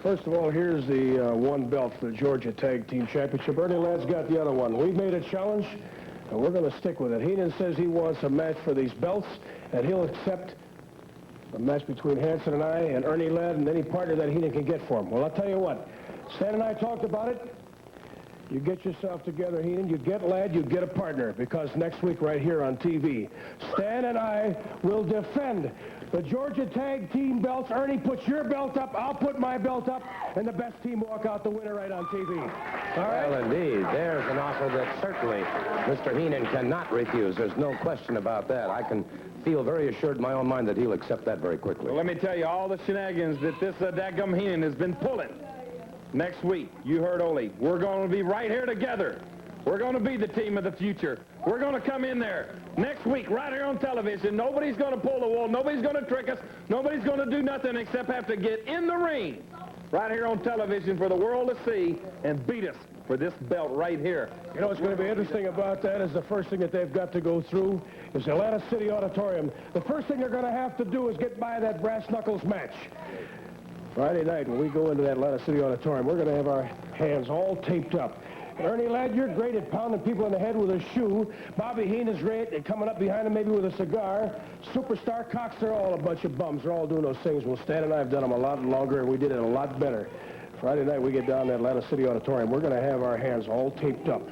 First of all, here's the one belt for the Georgia Tag Team Championship. Ernie Ladd's got the other one. We've made a challenge, and we're going to stick with it. Heenan says he wants a match for these belts, and he'll accept a match between Hansen and I and Ernie Ladd and any partner that Heenan can get for him. Well, I'll tell you what. Stan and I talked about it. You get yourself together, Heenan. You get Ladd, you get a partner, because next week right here on TV, Stan and I will defend the Georgia Tag Team belts. Ernie, put your belt up, I'll put my belt up, and the best team walk out the winner right on TV. All right? Well, indeed. There's an offer that certainly Mr. Heenan cannot refuse. There's no question about that. I can feel very assured in my own mind that he'll accept that very quickly. Well, let me tell you, all the shenanigans that this dadgum Heenan has been pulling. Next week, you heard Ole, we're going to be right here together. We're going to be the team of the future. We're going to come in there next week right here on television. Nobody's going to pull the wool. Nobody's going to trick us. Nobody's going to do nothing except have to get in the ring right here on television for the world to see and beat us for this belt right here. You know what's going to be interesting about that is the first thing that they've got to go through is the Atlanta City Auditorium. The first thing they're going to have to do is get by that brass knuckles match. Friday night, when we go into that Atlanta City Auditorium, we're going to have our hands all taped up. And Ernie Ladd, you're great at pounding people in the head with a shoe. Bobby Heenan's great at coming up behind him maybe with a cigar. Superstar Cox, they're all a bunch of bums. They're all doing those things. Well, Stan and I have done them a lot longer, and we did it a lot better. Friday night, we get down to Atlanta City Auditorium. We're going to have our hands all taped up.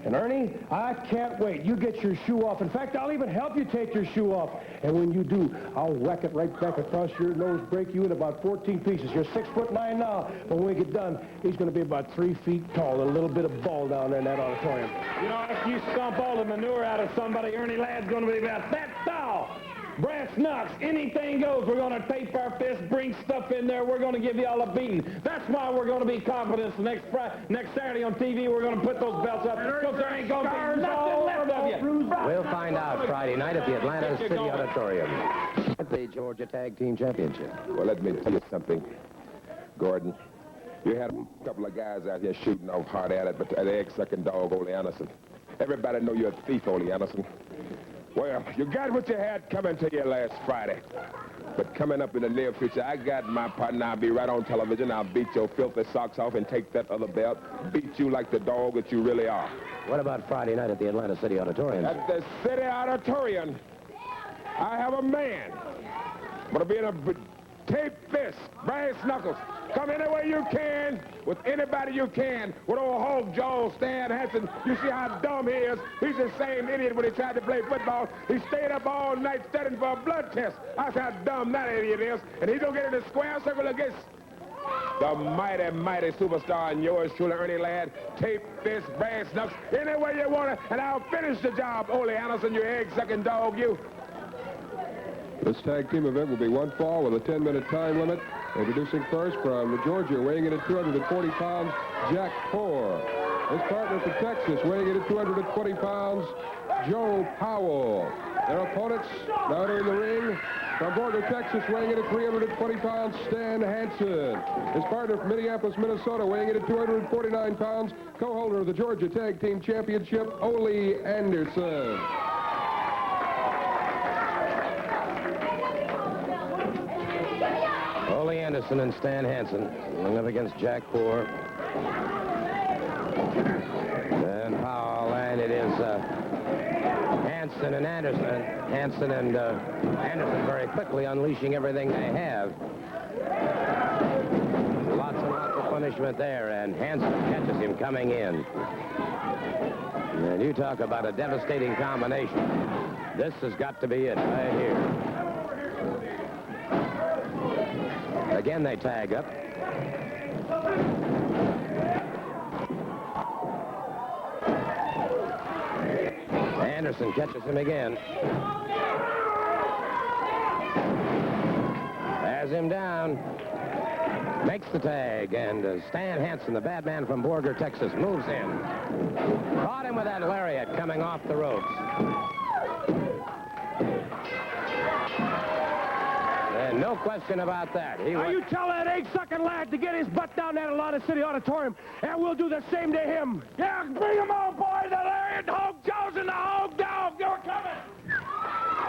And Ernie, I can't wait. You get your shoe off. In fact, I'll even help you take your shoe off. And when you do, I'll whack it right back across your nose, break you in about 14 pieces. You're 6'9" now. But when we get done, he's going to be about 3 feet tall. A little bit of ball down there in that auditorium. You know, if you stomp all the manure out of somebody, Ernie Ladd's going to be about that tall. Brass knucks, anything goes. We're going to tape our fists, bring stuff in there. We're going to give you all a beating. That's why we're going to be confident. Next Saturday on TV, we're going to put those belts up because there ain't going to be nothing left of you. We'll find out Friday night at the Atlanta City Auditorium at the Georgia Tag Team Championship. Well, let me tell you something, Gordon. You had a couple of guys out here shooting off hard at it, but the egg-sucking dog, Ole Anderson. Everybody know you're a thief, Ole Anderson. Well, you got what you had coming to you last Friday. But coming up in the near future, I got my partner. I'll be right on television. I'll beat your filthy socks off and take that other belt. Beat you like the dog that you really are. What about Friday night at the Atlanta City Auditorium? At the City Auditorium, I have a man. I'm going to be in a tape fist, brass knuckles. Come any way you can, with anybody you can. With old Hulk Joe, Stan Hansen, you see how dumb he is. He's the same idiot when he tried to play football. He stayed up all night studying for a blood test. That's how dumb that idiot is. And he's going to get in the square circle against the mighty, mighty superstar and yours truly, Ernie Ladd. Tape, fist, brass knuckles, any way you want it, and I'll finish the job, Ole Anderson, you egg-sucking dog, you. This tag team event will be one fall with a 10-minute time limit. Introducing first from Georgia, weighing in at 240 pounds, Jack Poor. His partner from Texas, weighing in at 220 pounds, Joe Powell. Their opponents now in the ring from Borger, Texas, weighing in at 320 pounds, Stan Hansen. His partner from Minneapolis, Minnesota, weighing in at 249 pounds, co-holder of the Georgia Tag Team Championship, Ole Anderson. Ole Anderson and Stan Hansen going up against Jack Poor and Powell, and it is Hansen and Anderson. Hansen and Anderson very quickly unleashing everything they have. Lots and lots of punishment there, and Hansen catches him coming in. And you talk about a devastating combination. This has got to be it right here. Again, they tag up. Anderson catches him again. Has him down. Makes the tag, and Stan Hansen, the bad man from Borger, Texas, moves in. Caught him with that lariat coming off the ropes. No question about that. You tell that egg-sucking lad to get his butt down there at Atlanta City Auditorium, and we'll do the same to him. Yeah, bring them on, boys. The Lariat Hulk Joe's and the Hulk Dog. You're coming.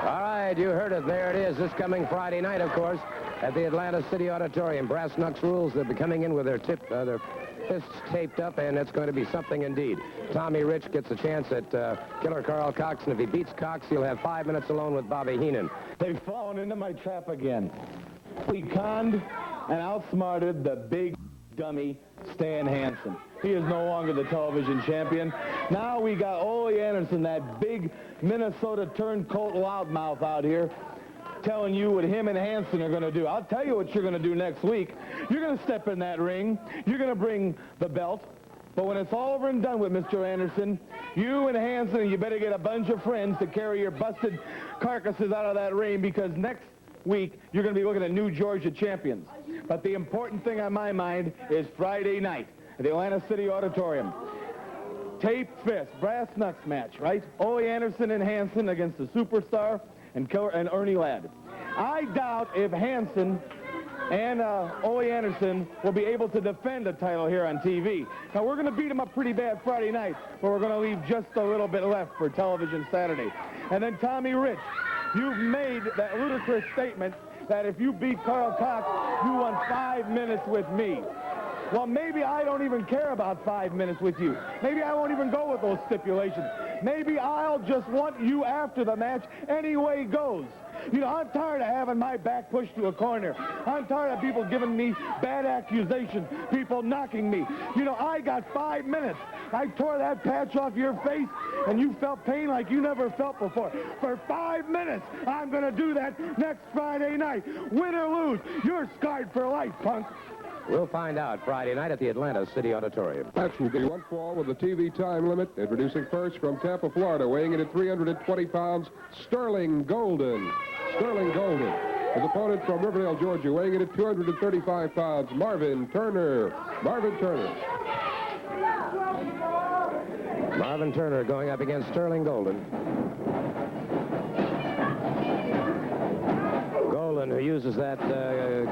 All right, you heard it. There it is. This coming Friday night, of course, at the Atlanta City Auditorium. Brass Knucks rules. They'll be coming in with their fists taped up, and it's going to be something indeed. Tommy Rich gets a chance at Killer Carl Cox, and if he beats Cox, he'll have 5 minutes alone with Bobby Heenan. They've fallen into my trap again. We conned and outsmarted the big dummy Stan Hansen. He is no longer the television champion. Now we got Ole Anderson, that big Minnesota turncoat loudmouth out here, telling you what him and Hansen are going to do. I'll tell you what you're going to do next week. You're going to step in that ring. You're going to bring the belt. But when it's all over and done with, Mr. Anderson, you and Hansen, you better get a bunch of friends to carry your busted carcasses out of that ring, because next week you're going to be looking at new Georgia champions. But the important thing on my mind is Friday night at the Atlanta City Auditorium. Tape fist, brass knucks match, right? Ole Anderson and Hansen against the Superstar and Ernie Ladd. I doubt if Hansen and Ole Anderson will be able to defend a title here on TV. Now, we're going to beat them up pretty bad Friday night, but we're going to leave just a little bit left for television Saturday. And then Tommy Rich, you've made that ludicrous statement that if you beat Carl Cox, you won 5 minutes with me. Well, maybe I don't even care about 5 minutes with you. Maybe I won't even go with those stipulations. Maybe I'll just want you after the match any way it goes. You know, I'm tired of having my back pushed to a corner. I'm tired of people giving me bad accusations, people knocking me. You know, I got 5 minutes. I tore that patch off your face, and you felt pain like you never felt before. For 5 minutes, I'm going to do that next Friday night. Win or lose, you're scarred for life, punk. We'll find out Friday night at the Atlanta City Auditorium. Match will be one fall with a TV time limit. Introducing first from Tampa, Florida, weighing in at 320 pounds, Sterling Golden. Sterling Golden. His opponent from Riverdale, Georgia, weighing in at 235 pounds, Marvin Turner. Marvin Turner. Marvin Turner going up against Sterling Golden. Golden, who uses that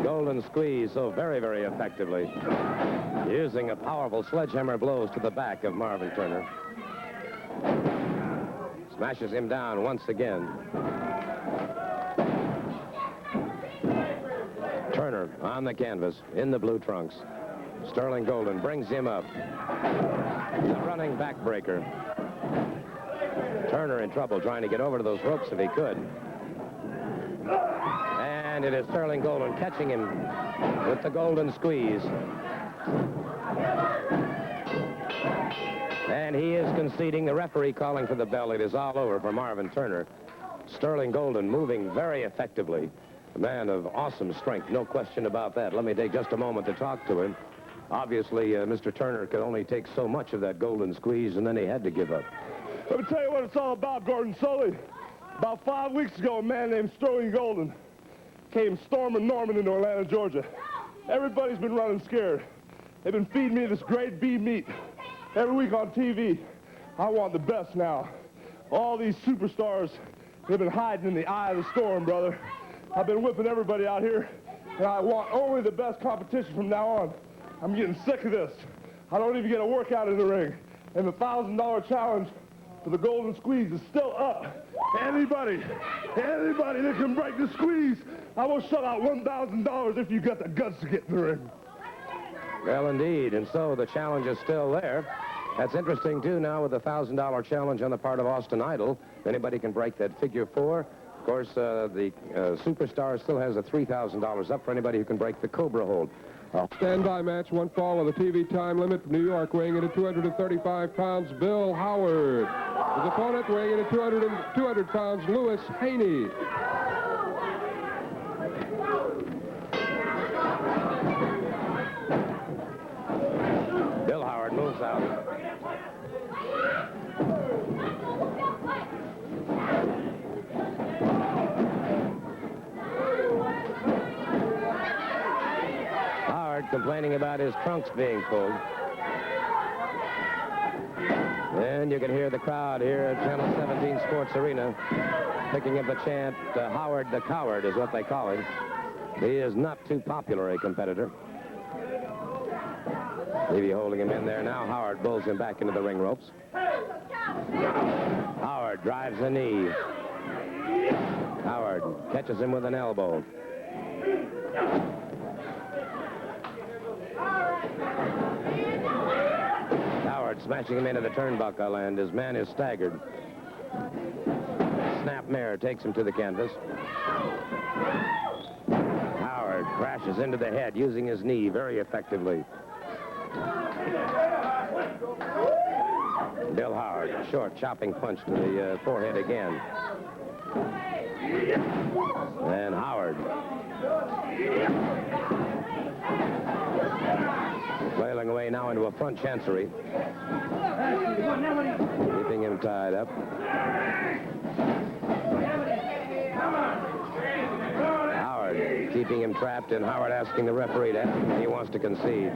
golden squeeze so very, very effectively, using a powerful sledgehammer blows to the back of Marvin Turner. Smashes him down once again. Turner on the canvas in the blue trunks. Sterling Golden brings him up. The running backbreaker. Turner in trouble trying to get over to those ropes if he could. And it is Sterling Golden catching him with the golden squeeze. And he is conceding. The referee calling for the bell. It is all over for Marvin Turner. Sterling Golden moving very effectively. A man of awesome strength, no question about that. Let me take just a moment to talk to him. Obviously, Mr. Turner could only take so much of that golden squeeze, and then he had to give up. Let me tell you what it's all about, Gordon Sully. About 5 weeks ago, a man named Sterling Golden came storming Norman into Atlanta, Georgia. Everybody's been running scared. They've been feeding me this great beef meat every week on TV. I want the best now. All these superstars, they've been hiding in the eye of the storm, brother. I've been whipping everybody out here, and I want only the best competition from now on. I'm getting sick of this. I don't even get a workout in the ring. And the $1,000 challenge for the golden squeeze is still up. Anybody that can break the squeeze, I will shut out $1,000 if you got the guts to get in the ring. Well, indeed, and so the challenge is still there. That's interesting, too, now with the $1,000 challenge on the part of Austin Idol. If anybody can break that figure 4. Of course, the Superstar still has a $3,000 up for anybody who can break the Cobra hold. Standby match, one fall with a TV time limit from New York, weighing in at 235 pounds, Bill Howard. His opponent, weighing in at 200 pounds, Lewis Haney. Bill Howard moves out. Complaining about his trunks being pulled. And you can hear the crowd here at Channel 17 Sports Arena picking up the chant, Howard the Coward is what they call him. He is not too popular a competitor. Levy holding him in there now. Howard pulls him back into the ring ropes. Howard drives a knee. Howard catches him with an elbow. Howard smashing him into the turnbuckle, and his man is staggered. Snapmare takes him to the canvas. Howard crashes into the head using his knee very effectively. Bill Howard, short chopping punch to the forehead again. And Howard flailing away now into a front chancery, keeping him tied up. Howard keeping him trapped, and Howard asking the referee to ask him if he wants to concede.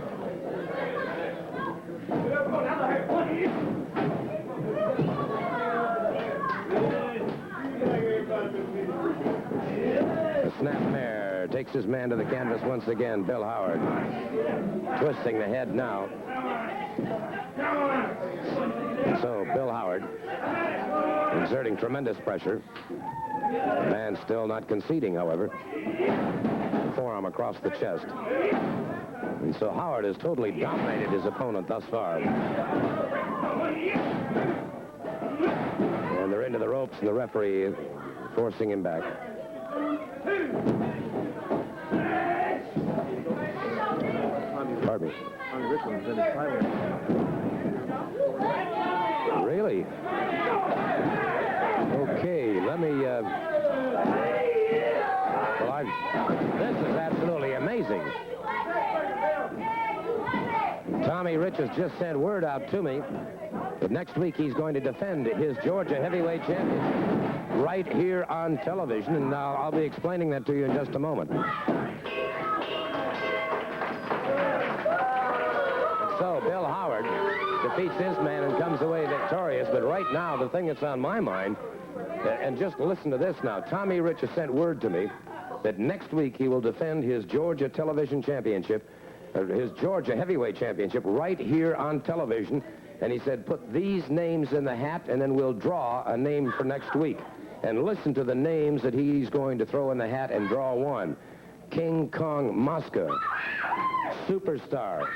The snapmare takes his man to the canvas once again. Bill Howard twisting the head now. And so Bill Howard exerting tremendous pressure. The man still not conceding, however. Forearm across the chest. And so Howard has totally dominated his opponent thus far. And they're into the ropes, and the referee forcing him back. Pardon me. Really? Okay, let me, this is absolutely amazing. Tommy Rich has just sent word out to me that next week he's going to defend his Georgia heavyweight championship right here on television, and I'll be explaining that to you in just a moment. So Bill Howard defeats his man and comes away victorious, but right now the thing that's on my mind, and just listen to this now, Tommy Rich has sent word to me that next week he will defend his Georgia television championship, his Georgia heavyweight championship right here on television, and he said put these names in the hat and then we'll draw a name for next week. And listen to the names that he's going to throw in the hat and draw one. King Kong Mosca, Superstar,